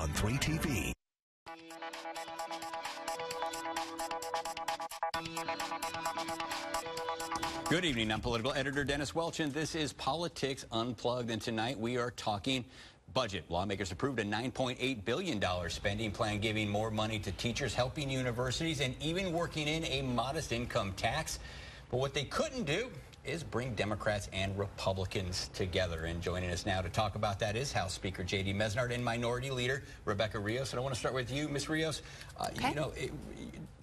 on 3 TV. Good evening. I'm political editor Dennis Welch, and this is Politics Unplugged. And tonight we are talking budget. Lawmakers approved a $9.8 billion spending plan, giving more money to teachers, helping universities, and even working in a modest income tax. But what they couldn't do is bring Democrats and Republicans together. And joining us now to talk about that is House Speaker J.D. Mesnard and Minority Leader Rebecca Rios. And I want to start with you, Ms. Rios. Okay. You know,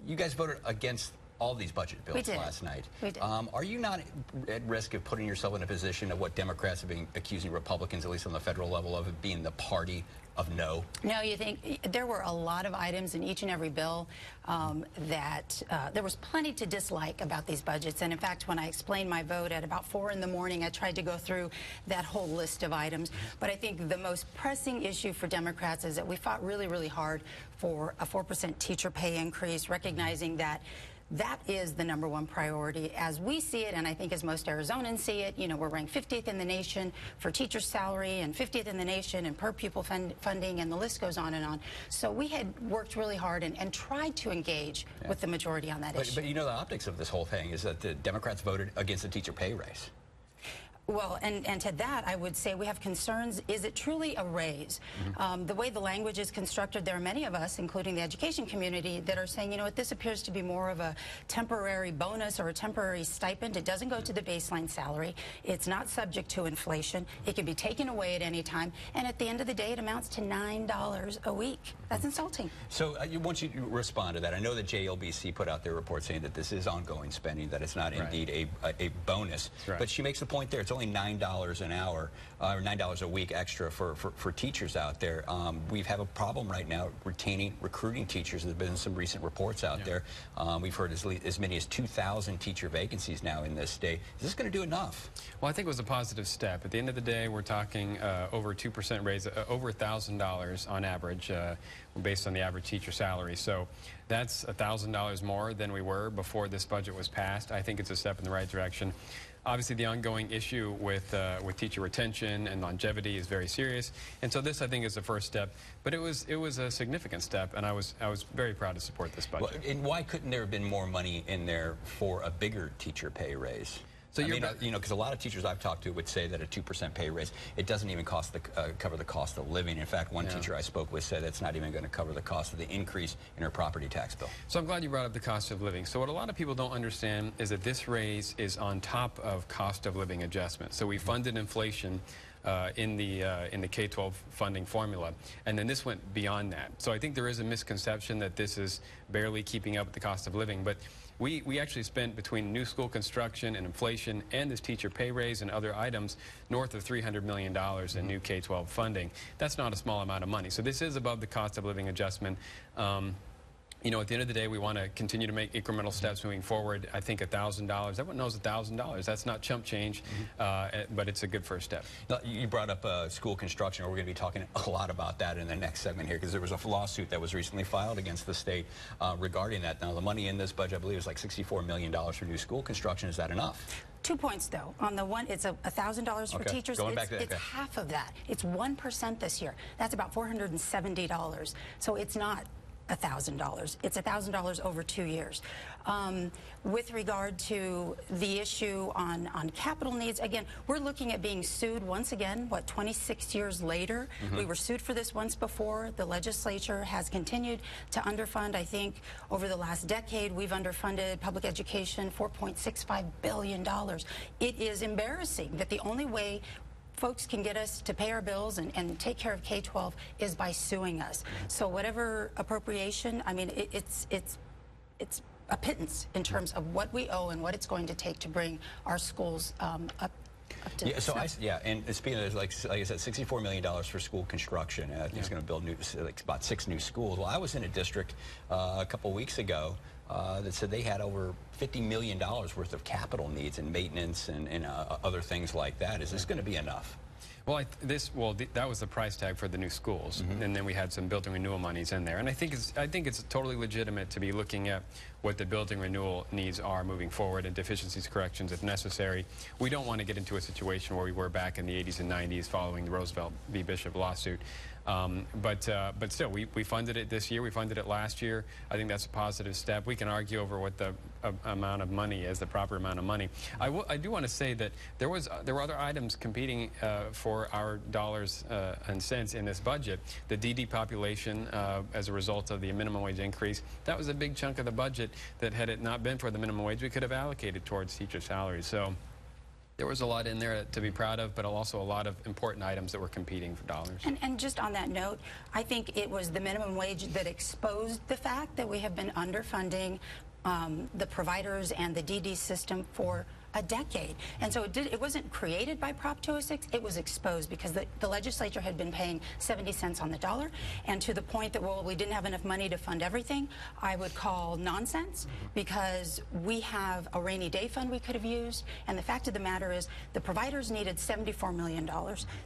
you guys voted against all these budget bills last night. We did. Are you not at risk of putting yourself in a position of what Democrats have been accusing Republicans, at least on the federal level, of being the party of no? No, you think there were a lot of items in each and every bill that there was plenty to dislike about these budgets. And in fact, when I explained my vote at about 4 in the morning, I tried to go through that whole list of items. But I think the most pressing issue for Democrats is that we fought really, really hard for a 4% teacher pay increase, recognizing that that is the #1 priority as we see it, and I think as most Arizonans see it. You know, we're ranked 50th in the nation for teacher salary and 50th in the nation in per pupil funding, and the list goes on and on. So we had worked really hard and tried to engage with the majority on that issue. But you know, the optics of this whole thing is that the Democrats voted against the teacher pay raise. Well, and to that, I would say we have concerns. Is it truly a raise? The way the language is constructed, there are many of us, including the education community, that are saying, you know what, this appears to be more of a temporary bonus or a temporary stipend. It doesn't go to the baseline salary. It's not subject to inflation. It can be taken away at any time. And at the end of the day, it amounts to $9 a week. That's insulting. So once you respond to that, I know that JLBC put out their report saying that this is ongoing spending, that it's not indeed a bonus. Right. But she makes the point there, it's only $9 an hour, or $9 a week extra for teachers out there. We have a problem right now recruiting teachers. There have been some recent reports out there. We've heard as many as 2,000 teacher vacancies now in this state. Is this going to do enough? Well, I think it was a positive step. At the end of the day, we're talking over 2% raise, over $1,000 on average, based on the average teacher salary. So that's $1,000 more than we were before this budget was passed. I think it's a step in the right direction. Obviously, the ongoing issue with teacher retention and longevity is very serious, and so this, I think, is the first step. But it was a significant step, and I was very proud to support this budget. Well, and why couldn't there have been more money in there for a bigger teacher pay raise? So I mean, you know, because a lot of teachers I've talked to would say that a 2% pay raise, it doesn't even cover the cost of living. In fact, one teacher I spoke with said it's not even going to cover the cost of the increase in her property tax bill. So I'm glad you brought up the cost of living. So what a lot of people don't understand is that this raise is on top of cost of living adjustment. So we funded inflation in the K-12 funding formula, and then this went beyond that. So I think there is a misconception that this is barely keeping up with the cost of living, but we actually spent, between new school construction and inflation and this teacher pay raise and other items, north of $300 million in new K-12 funding. That's not a small amount of money. So this is above the cost of living adjustment. You know, at the end of the day, we want to continue to make incremental steps moving forward. I think $1,000, everyone knows $1,000. That's not chump change, but it's a good first step. Now, you brought up school construction. We're going to be talking a lot about that in the next segment here, because there was a lawsuit that was recently filed against the state regarding that. Now, the money in this budget, I believe, is like $64 million for new school construction. Is that enough? 2 points, though. On the one, it's $1,000 for teachers. It's half of that. It's 1% this year. That's about $470. So it's not $1,000. It's $1,000 over 2 years. With regard to the issue on capital needs, again, we're looking at being sued once again, 26 years later. We were sued for this once before. The legislature has continued to underfund. I think over the last decade, we've underfunded public education $4.65 billion. It is embarrassing that the only way folks can get us to pay our bills and take care of K-12 is by suing us. So whatever appropriation, I mean, it's a pittance in terms of what we owe and what it's going to take to bring our schools up to and speaking of, like I said, $64 million for school construction. He's going to build about 6 new schools. Well, I was in a district a couple weeks ago that said they had over $50 million worth of capital needs and maintenance and other things like that. Is this going to be enough? Well, that was the price tag for the new schools, and then we had some built-in renewal monies in there. And I think it's totally legitimate to be looking at what the building renewal needs are moving forward and deficiencies corrections if necessary. We don't want to get into a situation where we were back in the 80s and 90s following the Roosevelt v. Bishop lawsuit. But still, we funded it this year. We funded it last year. I think that's a positive step. We can argue over what the amount of money is, the proper amount of money. I do want to say that there were other items competing for our dollars and cents in this budget. The DD population, as a result of the minimum wage increase, that was a big chunk of the budget that, had it not been for the minimum wage, we could have allocated towards teacher salaries. So there was a lot in there to be proud of, but also a lot of important items that were competing for dollars. And just on that note, I think it was the minimum wage that exposed the fact that we have been underfunding the providers and the DD system for a decade. And so it wasn't created by Prop 206, it was exposed because the legislature had been paying 70 cents on the dollar, and to the point that, well, we didn't have enough money to fund everything, I would call nonsense, because we have a rainy day fund we could have used, and the fact of the matter is the providers needed $74 million.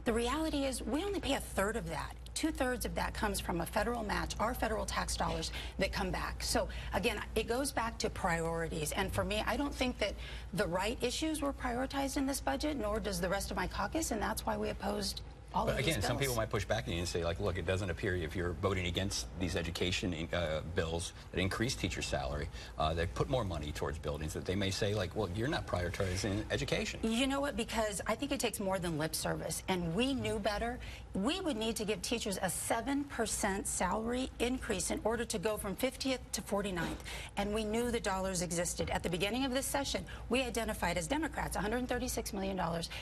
The reality is we only pay a third of that. 2/3 of that comes from a federal match, our federal tax dollars that come back. So again, it goes back to priorities. And for me, I don't think that the right issues were prioritized in this budget, nor does the rest of my caucus, and that's why we opposed all of these bills. Again, some people might push back on you and say, like, look, it doesn't appear, if you're voting against these education bills that increase teacher salary, that put more money towards buildings, that they may say, like, well, you're not prioritizing education. You know what? Because I think it takes more than lip service, and we knew better. We would need to give teachers a 7% salary increase in order to go from 50th to 49th, and we knew the dollars existed. At the beginning of this session, we identified as Democrats $136 million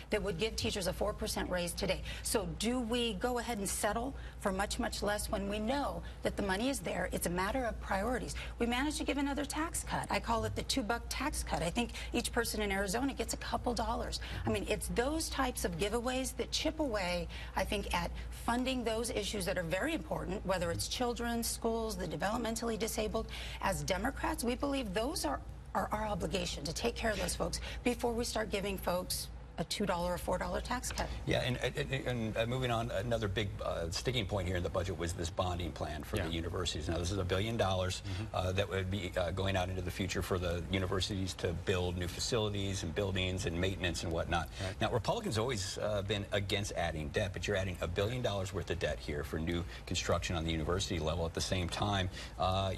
that would give teachers a 4% raise today. So do we go ahead and settle for much, much less when we know that the money is there? It's a matter of priorities. We managed to give another tax cut. I call it the $2 tax cut. I think each person in Arizona gets a couple dollars. I mean, it's those types of giveaways that chip away, I think, at funding those issues that are very important, whether it's children, schools, the developmentally disabled. As Democrats, we believe those are our obligation, to take care of those folks before we start giving folks a $2 or $4 tax cut. Yeah, and moving on, another big sticking point here in the budget was this bonding plan for the universities. Now, this is $1 billion that would be going out into the future for the universities to build new facilities and buildings and maintenance and whatnot. Right. Now, Republicans have always been against adding debt, but you're adding $1 billion worth of debt here for new construction on the university level. At the same time,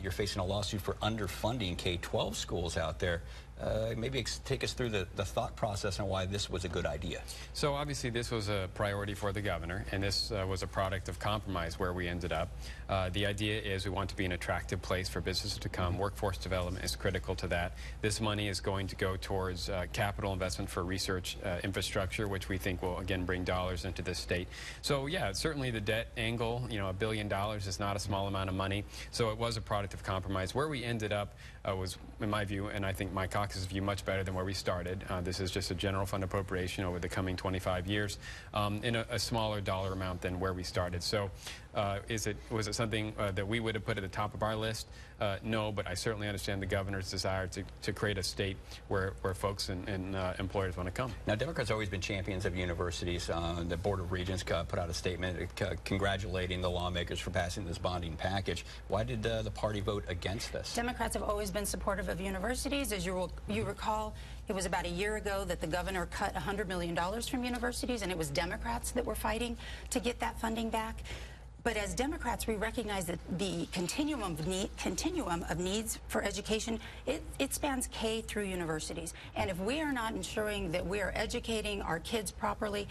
you're facing a lawsuit for underfunding K-12 schools out there. Maybe take us through the thought process on why this was a good idea. So obviously this was a priority for the governor, and this was a product of compromise where we ended up. The idea is we want to be an attractive place for businesses to come. Workforce development is critical to that. This money is going to go towards capital investment for research infrastructure, which we think will, again, bring dollars into this state. So yeah, certainly the debt angle, you know, $1 billion is not a small amount of money. So it was a product of compromise. Where we ended up was, in my view, and I think my caucus' view, much better than where we started. This is just a general fund appropriation over the coming 25 years in a smaller dollar amount than where we started. So was it something that we would have put at the top of our list? No, but I certainly understand the governor's desire to create a state where folks and employers want to come. Now, Democrats have always been champions of universities. The Board of Regents put out a statement congratulating the lawmakers for passing this bonding package. Why did the party vote against this? Democrats have always been supportive of universities. As you recall, it was about a year ago that the governor cut $100 million from universities, and it was Democrats that were fighting to get that funding back. But as Democrats, we recognize that the continuum of needs for education, it spans K through universities. And if we are not ensuring that we are educating our kids properly,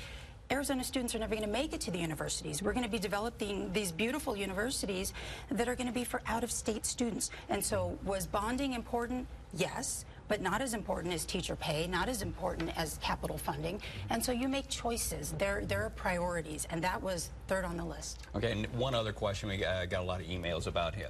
Arizona students are never going to make it to the universities. We're going to be developing these beautiful universities that are going to be for out-of-state students. And so was bonding important? Yes, but not as important as teacher pay, not as important as capital funding. And so you make choices. There are priorities, and that was third on the list. Okay, and one other question we got a lot of emails about here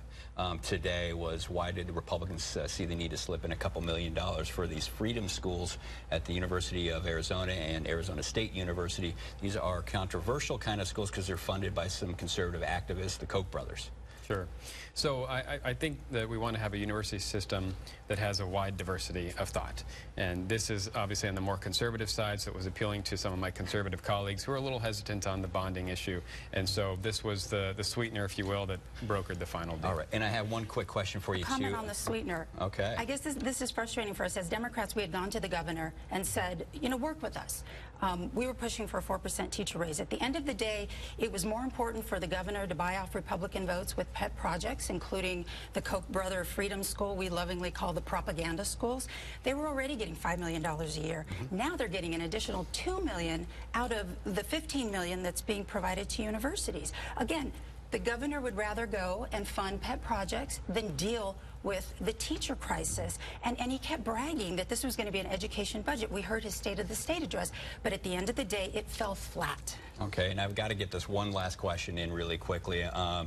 today was, why did the Republicans see the need to slip in a couple $1 million for these freedom schools at the University of Arizona and Arizona State University? These are controversial kind of schools because they're funded by some conservative activists, the Koch brothers. Sure. So I think that we want to have a university system that has a wide diversity of thought. And this is obviously on the more conservative side, so it was appealing to some of my conservative colleagues who are a little hesitant on the bonding issue. And so this was the sweetener, if you will, that brokered the final deal. All right. And I have one quick question for you, too. Comment on the sweetener. Okay. I guess this is frustrating for us. As Democrats, we had gone to the governor and said, you know, work with us. We were pushing for a 4% teacher raise. At the end of the day, it was more important for the governor to buy off Republican votes with pet projects, including the Koch brother Freedom School, we lovingly call the propaganda schools. They were already getting $5 million a year. Now they're getting an additional $2 million out of the $15 million that's being provided to universities. Again, the governor would rather go and fund pet projects than deal with the teacher crisis. And he kept bragging that this was going to be an education budget. We heard his State of the State address, but at the end of the day, it fell flat. Okay, and I've got to get this one last question in really quickly. Are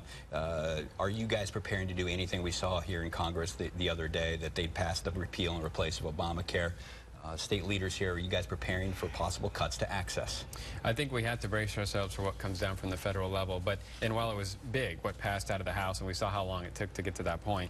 you guys preparing to do anything? We saw here in Congress the other day that they'd passed the repeal and replace of Obamacare. State leaders here, are you guys preparing for possible cuts to access? I think we have to brace ourselves for what comes down from the federal level. And while it was big, what passed out of the House, and we saw how long it took to get to that point,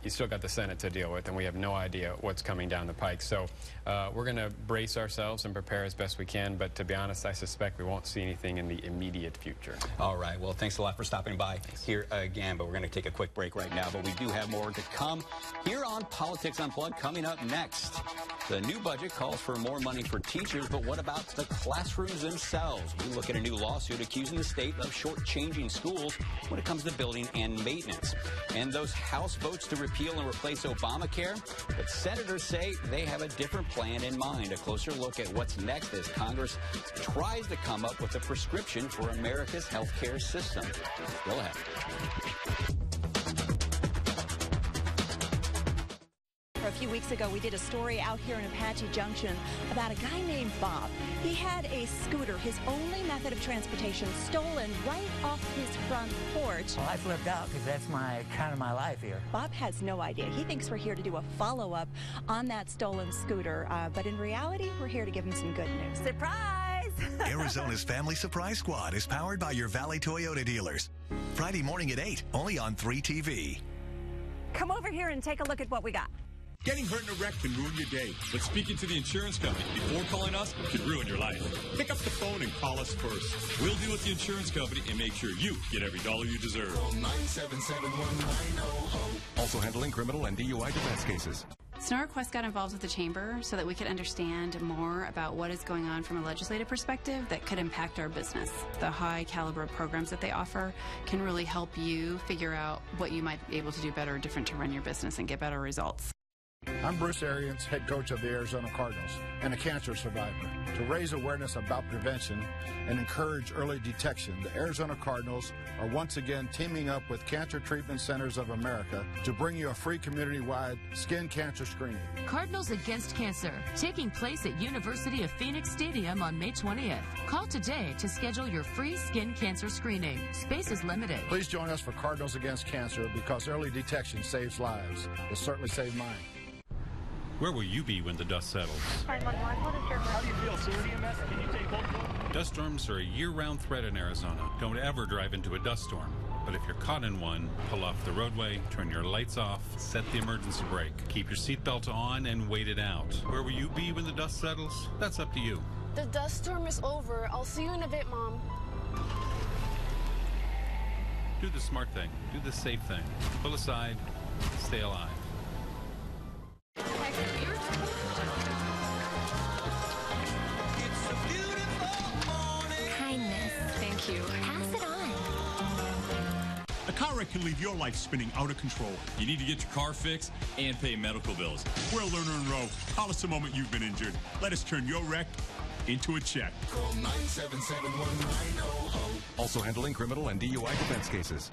you still got the Senate to deal with, and we have no idea what's coming down the pike. So we're going to brace ourselves and prepare as best we can, but to be honest, I suspect we won't see anything in the immediate future. All right. Well, thanks a lot for stopping by here again, but we're going to take a quick break right now, but we do have more to come here on Politics Unplugged. Coming up next, the new budget calls for more money for teachers, but what about the classrooms themselves? We look at a new lawsuit accusing the state of shortchanging schools when it comes to building and maintenance. And those House votes to repeal and replace Obamacare, but senators say they have a different plan in mind. A closer look at what's next as Congress tries to come up with a prescription for America's healthcare system. Go ahead. A few weeks ago, we did a story out here in Apache Junction about a guy named Bob. He had a scooter, his only method of transportation, stolen right off his front porch. Well, I flipped out because that's kind of my life here. Bob has no idea. He thinks we're here to do a follow-up on that stolen scooter, but in reality, we're here to give him some good news. Surprise! Arizona's Family Surprise Squad is powered by your Valley Toyota dealers. Friday morning at 8, only on 3TV. Come over here and take a look at what we got. Getting hurt in a wreck can ruin your day, but speaking to the insurance company before calling us can ruin your life. Pick up the phone and call us first. We'll deal with the insurance company and make sure you get every dollar you deserve. Call 977-1900. Also handling criminal and DUI defense cases. SNAR-Request got involved with the chamber so that we could understand more about what is going on from a legislative perspective that could impact our business. The high caliber programs that they offer can really help you figure out what you might be able to do better or different to run your business and get better results. I'm Bruce Arians, head coach of the Arizona Cardinals and a cancer survivor. To raise awareness about prevention and encourage early detection, the Arizona Cardinals are once again teaming up with Cancer Treatment Centers of America to bring you a free community-wide skin cancer screening. Cardinals Against Cancer, taking place at University of Phoenix Stadium on May 20th. Call today to schedule your free skin cancer screening. Space is limited. Please join us for Cardinals Against Cancer because early detection saves lives. Will certainly save mine. Where will you be when the dust settles? 911, what is your emergency? How do you feel, sir? CMS, can you take hold of it? Dust storms are a year-round threat in Arizona. Don't ever drive into a dust storm. But if you're caught in one, pull off the roadway, turn your lights off, set the emergency brake, keep your seatbelt on, and wait it out. Where will you be when the dust settles? That's up to you. The dust storm is over. I'll see you in a bit, Mom. Do the smart thing. Do the safe thing. Pull aside. Stay alive. Kindness. Thank you. Pass it on. A car wreck can leave your life spinning out of control. You need to get your car fixed and pay medical bills. We're a learner in row. Call us the moment you've been injured. Let us turn your wreck into a check. Call 977-1900. Also handling criminal and DUI defense cases.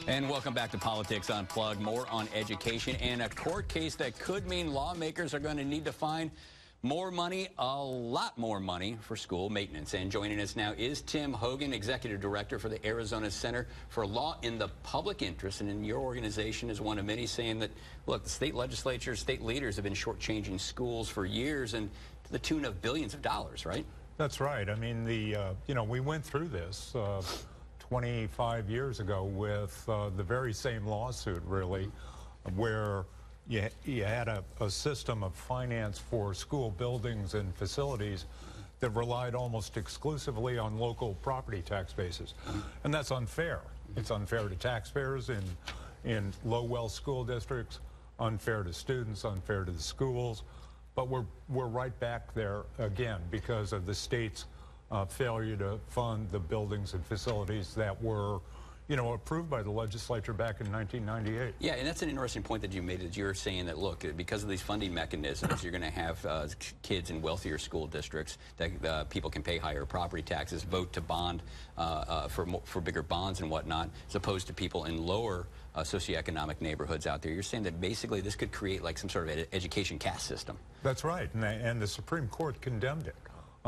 And welcome back to Politics Unplugged. More on education and a court case that could mean lawmakers are going to need to find more money, a lot more money, for school maintenance. And joining us now is Tim Hogan, Executive Director for the Arizona Center for Law in the Public Interest. And in your organization is one of many saying that, look, the state legislatures, state leaders have been shortchanging schools for years and to the tune of billions of dollars, right? That's right. I mean, you know, we went through this 25 years ago with the very same lawsuit, really, where you had a system of finance for school buildings and facilities that relied almost exclusively on local property tax bases. And that's unfair. It's unfair to taxpayers in low-wealth school districts, unfair to students, unfair to the schools. But we're right back there again because of the state's failure to fund the buildings and facilities that were, you know, approved by the legislature back in 1998. Yeah, and that's an interesting point that you made, is you're saying that, look, because of these funding mechanisms, you're going to have kids in wealthier school districts that people can pay higher property taxes, vote to bond for bigger bonds and whatnot, as opposed to people in lower socioeconomic neighborhoods out there. You're saying that basically this could create like some sort of education caste system. That's right, and the Supreme Court condemned it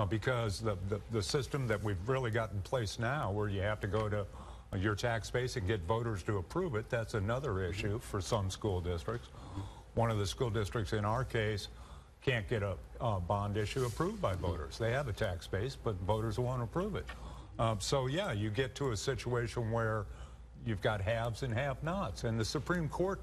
because the system that we've really got in place now, where you have to go to your tax base and get voters to approve it, that's another issue for some school districts. One of the school districts in our case can't get a bond issue approved by voters. They have a tax base, but voters won't approve it. So yeah, you get to a situation where you've got haves and have-nots, and the Supreme Court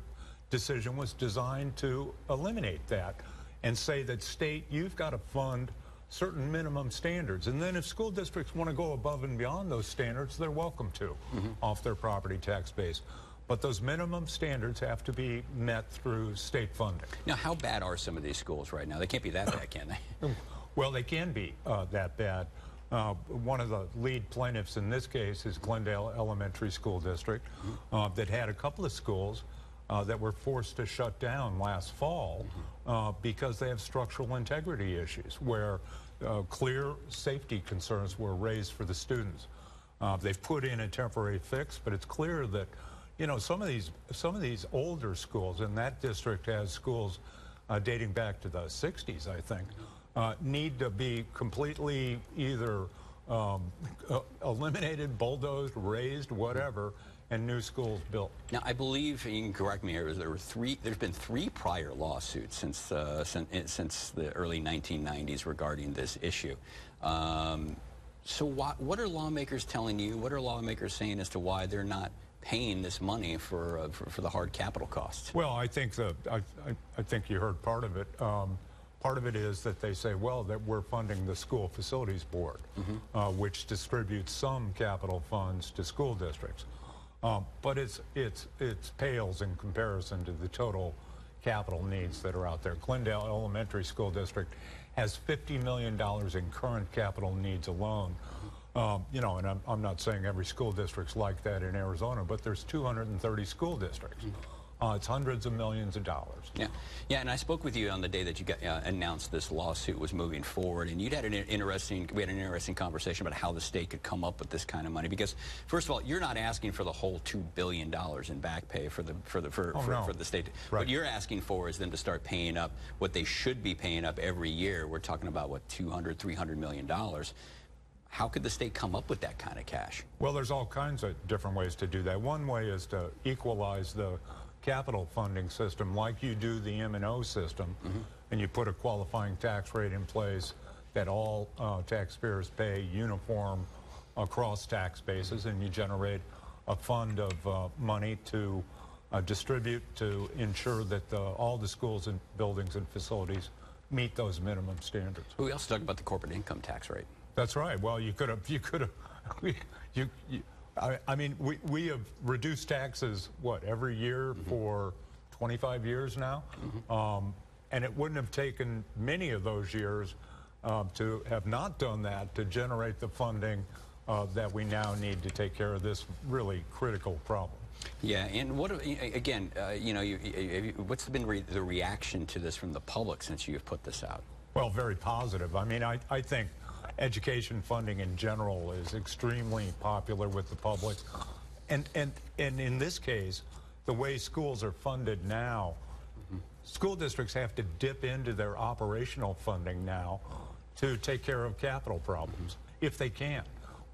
decision was designed to eliminate that and say that state, you've got to fund certain minimum standards, and then if school districts want to go above and beyond those standards, they're welcome to off their property tax base. But those minimum standards have to be met through state funding. Now, how bad are some of these schools right now? They can't be that bad, can they? Well, they can be that bad. One of the lead plaintiffs in this case is Glendale Elementary School District that had a couple of schools that were forced to shut down last fall because they have structural integrity issues where clear safety concerns were raised for the students. They've put in a temporary fix, but it's clear that, you know, some of these older schools, and that district has schools dating back to the 60s, I think, need to be completely either eliminated, bulldozed, raised, whatever, and new schools built. Now, I believe, you can correct me here, there's been three prior lawsuits since the early 1990s regarding this issue. So what are lawmakers telling you? What are lawmakers saying as to why they're not paying this money for the hard capital costs? Well, I think I think you heard part of it. Part of it is that they say, well, that we're funding the School Facilities Board, which distributes some capital funds to school districts. But it pales in comparison to the total capital needs that are out there. Glendale Elementary School District has $50 million in current capital needs alone. You know, and I'm not saying every school district's like that in Arizona, but there's 230 school districts. It's hundreds of millions of dollars. Yeah, and I spoke with you on the day that you got announced this lawsuit was moving forward, and we had an interesting conversation about how the state could come up with this kind of money. Because first of all, you're not asking for the whole $2 billion in back pay for the state. Right. What you're asking for is them to start paying up what they should be paying up every year. We're talking about what, $200–300 million. How could the state come up with that kind of cash? Well, there's all kinds of different ways to do that. One way is to equalize the capital funding system like you do the M&O system, and you put a qualifying tax rate in place that all taxpayers pay uniform across tax bases, and you generate a fund of money to distribute to ensure that all the schools and buildings and facilities meet those minimum standards. We also talked about the corporate income tax rate. That's right. Well, I mean, we have reduced taxes, what, every year for 25 years now? And it wouldn't have taken many of those years to have not done that to generate the funding that we now need to take care of this really critical problem. Yeah, and what again? You know, what's been the reaction to this from the public since you've put this out? Well, very positive. I mean, I think education funding in general is extremely popular with the public, and in this case, the way schools are funded now, school districts have to dip into their operational funding now to take care of capital problems if they can.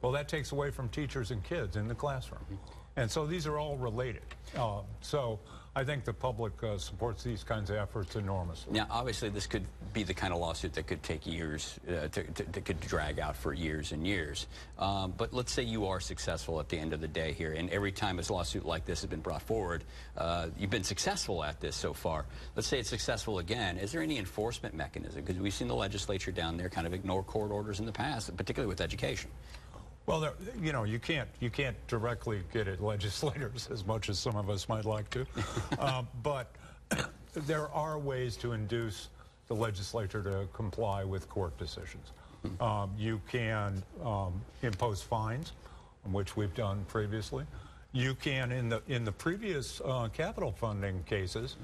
Well, that takes away from teachers and kids in the classroom. And so these are all related. So I think the public supports these kinds of efforts enormously. Now, obviously, this could be the kind of lawsuit that could take years, that could drag out for years and years. But let's say you are successful at the end of the day here, and every time a lawsuit like this has been brought forward, you've been successful at this so far. Let's say it's successful again. Is there any enforcement mechanism? Because we've seen the legislature down there kind of ignore court orders in the past, particularly with education. Well, you know, you can't directly get at legislators as much as some of us might like to, but there are ways to induce the legislature to comply with court decisions. You can impose fines, which we've done previously. You can, in the previous capital funding cases,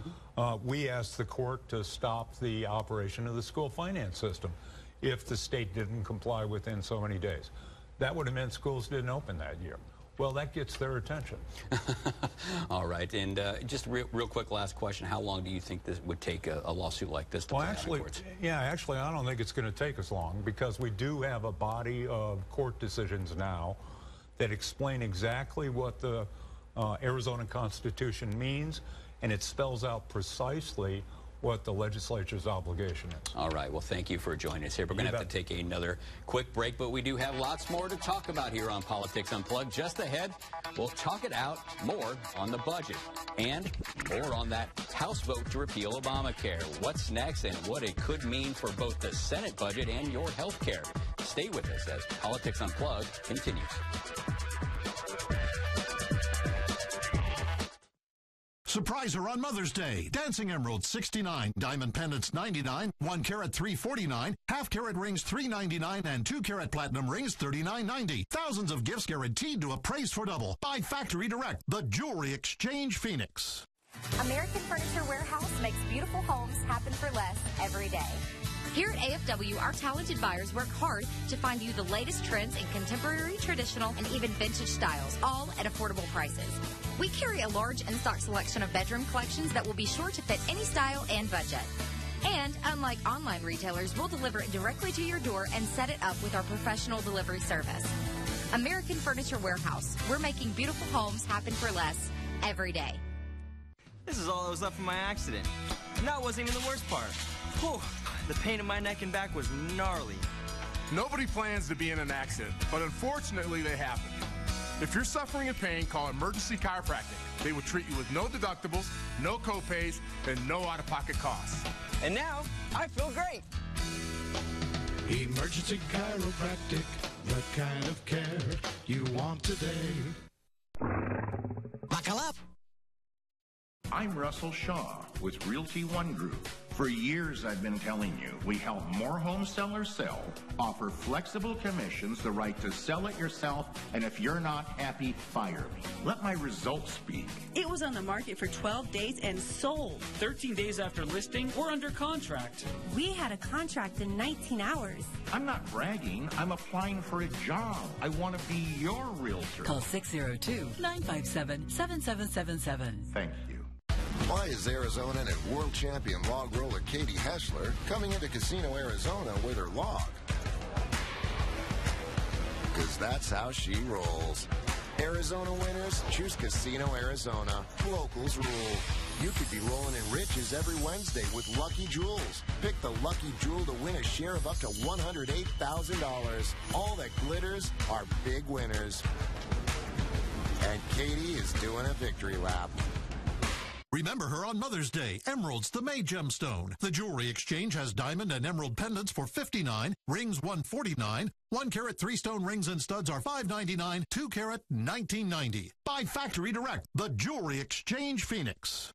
we asked the court to stop the operation of the school finance system if the state didn't comply within so many days. That would have meant schools didn't open that year. Well, that gets their attention. All right, and just real quick last question. How long do you think this would take a lawsuit like this to play out in courts? Yeah, actually, I don't think it's going to take as long because we do have a body of court decisions now that explain exactly what the Arizona Constitution means, and it spells out precisely what the legislature's obligation is. All right. Well, thank you for joining us here. We're going to have to take another quick break, but we do have lots more to talk about here on Politics Unplugged. Just ahead, we'll talk it out more on the budget and more on that House vote to repeal Obamacare. What's next and what it could mean for both the Senate budget and your health care. Stay with us as Politics Unplugged continues. Surprise her on Mother's Day. Dancing emeralds $69, diamond pendants $99, 1 carat $349, half carat rings $399, and 2 carat platinum rings $39.90. Thousands of gifts guaranteed to appraise for double. By Factory Direct, the Jewelry Exchange Phoenix. American Furniture Warehouse makes beautiful homes happen for less every day. Here at AFW, our talented buyers work hard to find you the latest trends in contemporary, traditional, and even vintage styles, all at affordable prices. We carry a large in-stock selection of bedroom collections that will be sure to fit any style and budget. And unlike online retailers, we'll deliver it directly to your door and set it up with our professional delivery service. American Furniture Warehouse. We're making beautiful homes happen for less every day. This is all that was left from my accident. And that wasn't even the worst part. Whew, the pain in my neck and back was gnarly. Nobody plans to be in an accident, but unfortunately they happen. If you're suffering in pain, call Emergency Chiropractic. They will treat you with no deductibles, no copays, and no out-of-pocket costs. And now, I feel great. Emergency Chiropractic, the kind of care you want today. Buckle up. I'm Russell Shaw with Realty One Group. For years I've been telling you, we help more home sellers sell, offer flexible commissions, the right to sell it yourself, and if you're not happy, fire me. Let my results speak. It was on the market for 12 days and sold. 13 days after listing, we're under contract. We had a contract in 19 hours. I'm not bragging. I'm applying for a job. I want to be your realtor. Call 602-957-7777. Thank you. Why is Arizonan and world champion log roller Katie Hessler coming into Casino Arizona with her log? Because that's how she rolls. Arizona winners, choose Casino Arizona. Locals rule. You could be rolling in riches every Wednesday with Lucky Jewels. Pick the Lucky Jewel to win a share of up to $108,000. All that glitters are big winners. And Katie is doing a victory lap. Remember her on Mother's Day. Emeralds, the May gemstone. The Jewelry Exchange has diamond and emerald pendants for $59, rings $149, 1 carat 3-stone rings and studs are $599, 2 carat $19.90. By Factory Direct, the Jewelry Exchange Phoenix.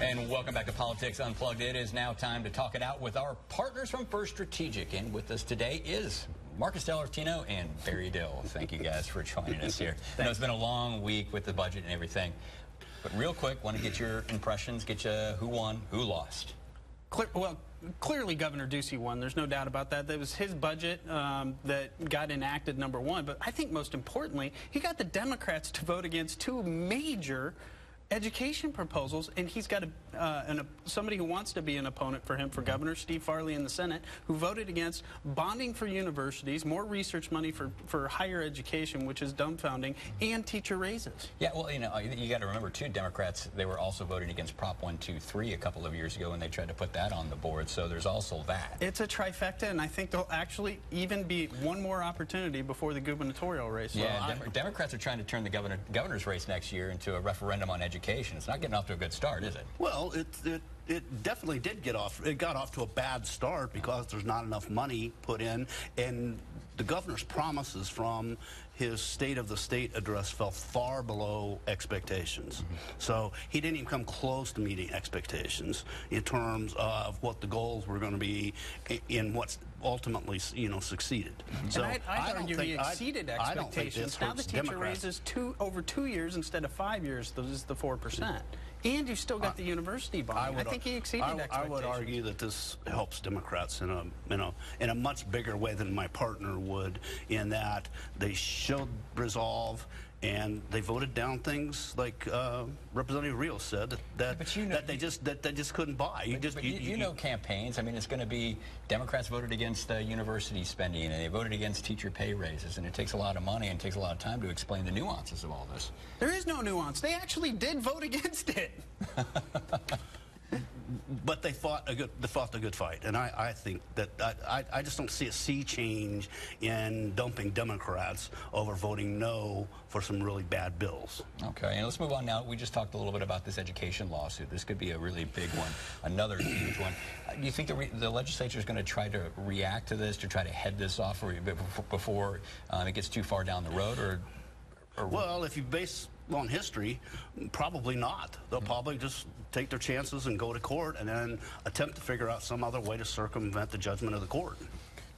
And welcome back to Politics Unplugged. It is now time to talk it out with our partners from First Strategic. And with us today is Marcus DelArtino and Barry Dill. Thank you guys for joining us here. I know it's been a long week with the budget and everything. But real quick, want to get your impressions, get you who won, who lost. Clearly Governor Ducey won. There's no doubt about that. That was his budget that got enacted, number one. But I think most importantly, he got the Democrats to vote against two major education proposals, and he's got somebody who wants to be an opponent for him for governor, Steve Farley in the Senate, who voted against bonding for universities, more research money for higher education, which is dumbfounding, and teacher raises. Yeah, well, you got to remember, too, Democrats, they were also voting against Prop 123 a couple of years ago, and they tried to put that on the board, so there's also that. It's a trifecta, and I think there'll actually even be one more opportunity before the gubernatorial race. Yeah, Democrats are trying to turn the governor's race next year into a referendum on education. It's not getting off to a good start, is it? Well, it definitely did get off. It got off to a bad start because there's not enough money put in, and the governor's promises from his State of the State address fell far below expectations. So he didn't even come close to meeting expectations in terms of what the goals were going to be in what's ultimately, succeeded. So I'd argue he exceeded expectations. Now the teacher raises over 2 years instead of 5 years. This is the 4%. And you've still got the university bond. I think he exceeded expectations. I would argue that this helps Democrats in a much bigger way than my partner would, in that they showed resolve and they voted down things like Representative Rios said that they just couldn't buy. You know campaigns. I mean, it's going to be Democrats voted against university spending, and they voted against teacher pay raises, and it takes a lot of money and takes a lot of time to explain the nuances of all this. There is no nuance. They actually did vote against it. But they fought the good fight, and I think that I just don't see a sea change in dumping Democrats over voting no for some really bad bills. Okay, and let's move on now. We just talked a little bit about this education lawsuit. This could be a really big one, another huge one. Do you think the legislature is going to try to react to this, to try to head this off before it gets too far down the road, or? Well, if you base on history, probably not. They'll probably just take their chances and go to court and then attempt to figure out some other way to circumvent the judgment of the court.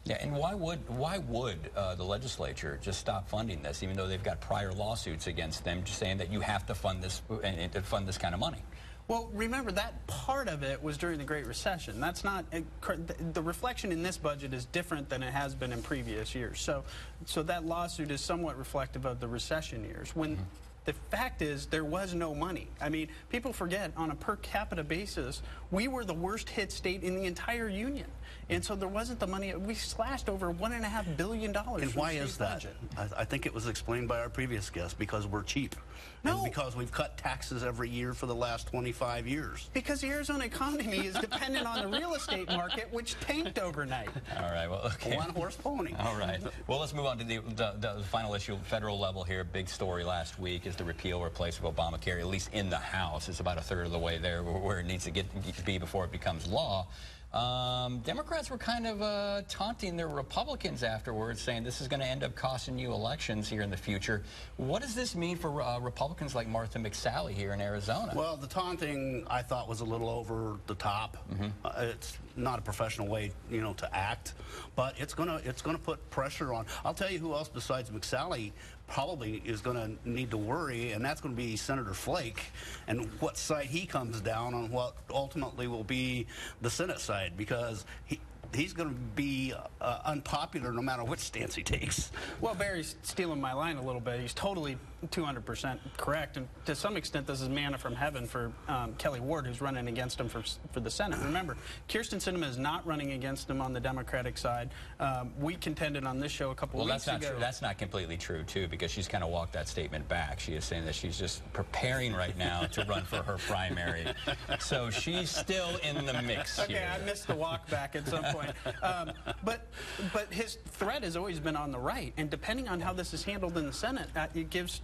Yeah, and why would the legislature just stop funding this, even though they've got prior lawsuits against them, just saying that you have to fund this and fund this kind of money? Well, remember, that part of it was during the Great Recession. That's not the reflection in this budget is different than it has been in previous years. So that lawsuit is somewhat reflective of the recession years. When the fact is, there was no money. I mean, people forget, on a per capita basis, we were the worst hit state in the entire union. And so there wasn't the money. We slashed over $1.5 billion. And why is that? I think it was explained by our previous guest, because we're cheap. No. And because we've cut taxes every year for the last 25 years. Because the Arizona economy is dependent on the real estate market, which tanked overnight. All right, well, okay. One-horse pony. All right. Well, let's move on to the final issue, federal level here. Big story last week is the repeal, replace of Obamacare, at least in the House. It's about a third of the way there where it needs to be before it becomes law. Democrats were kind of taunting their Republicans afterwards, saying this is going to end up costing you elections here in the future. What does this mean for Republicans like Martha McSally here in Arizona? Well, the taunting, I thought, was a little over the top. It's not a professional way, to act, but it's gonna put pressure on. I'll tell you who else besides McSally probably is going to need to worry, and that's going to be Senator Flake, and what side he comes down on, what ultimately will be the Senate side, because he's going to be unpopular no matter which stance he takes. Well, Barry's stealing my line a little bit. He's totally 200% correct, and to some extent this is manna from heaven for Kelly Ward, who's running against him for the Senate. Remember, Kyrsten Sinema is not running against him on the Democratic side. We contended on this show a couple weeks ago. Well, that's not completely true, too, because she's kind of walked that statement back. She is saying that she's just preparing right now to run for her primary. So she's still in the mix here. Okay, I missed the walk back at some point. But his threat has always been on the right, and depending on how this is handled in the Senate, it gives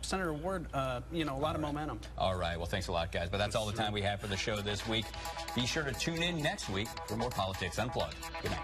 Senator Ward, a lot of momentum. All right. Well, thanks a lot, guys. But that's all the time we have for the show this week. Be sure to tune in next week for more Politics Unplugged. Good night.